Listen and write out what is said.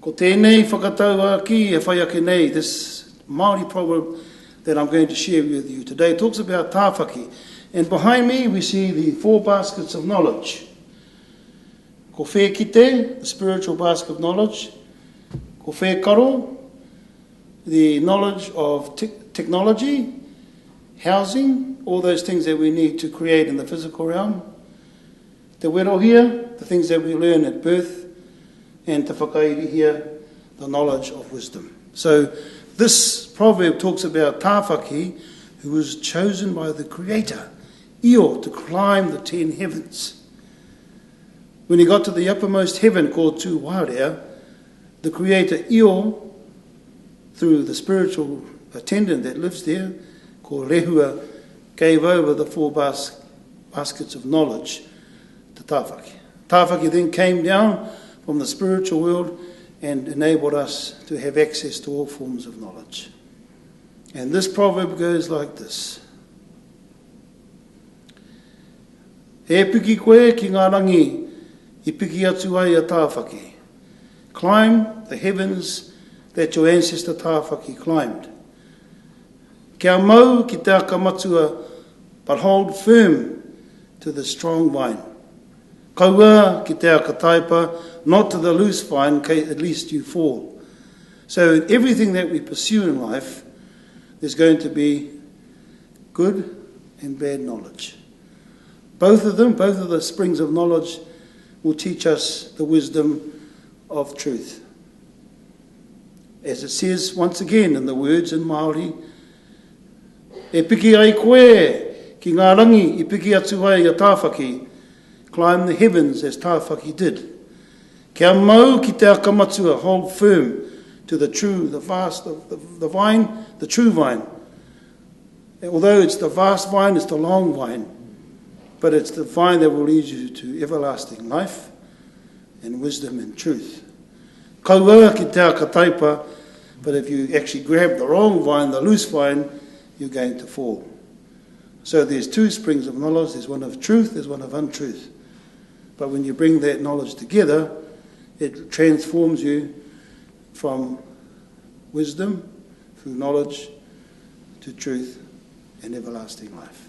Ko tēnei whakataua ki e whai ake nei, this Māori proverb that I'm going to share with you today talks about tāwhaki. And behind me we see the 4 baskets of knowledge. Ko whē kite, the spiritual basket of knowledge. Ko whē karo, the knowledge of technology, housing, all those things that we need to create in the physical realm. Te werohia, the things that we learn at birth. And te whakairihia, the knowledge of wisdom. So this proverb talks about tāwhaki, who was chosen by the Creator, Io, to climb the 10 heavens. When he got to the uppermost heaven called Tu Wārea, the Creator Io, through the spiritual attendant that lives there, called Rehua, gave over the 4 baskets of knowledge to tāwhaki. Tāwhaki then came down from the spiritual world and enabled us to have access to all forms of knowledge. And this proverb goes like this. E piki koe ki ngā rangi, I piki atu ai a tāwhaki. Climb the heavens that your ancestor tāwhaki climbed. Kia mau ki te akamatua, but hold firm to the strong vine. Kaua ki te akataipa, not to the loose vine, at least you fall. So in everything that we pursue in life, there's going to be good and bad knowledge. Both of the springs of knowledge will teach us the wisdom of truth. As it says once again in the words in Māori, e piki ai koe ki ngā rangi, I piki atu ai a tāwhaki, climb the heavens as tāwhaki did. Kia mau ki te akamatua, hold firm to the true, the vast, the vine, the true vine. Although it's the vast vine, it's the long vine, but it's the vine that will lead you to everlasting life and wisdom and truth. Kaua ki te akataipa, but if you actually grab the wrong vine, the loose vine, you're going to fall. So there's 2 springs of knowledge. There's one of truth, there's one of untruth. But when you bring that knowledge together, it transforms you from wisdom, through knowledge, to truth and everlasting life.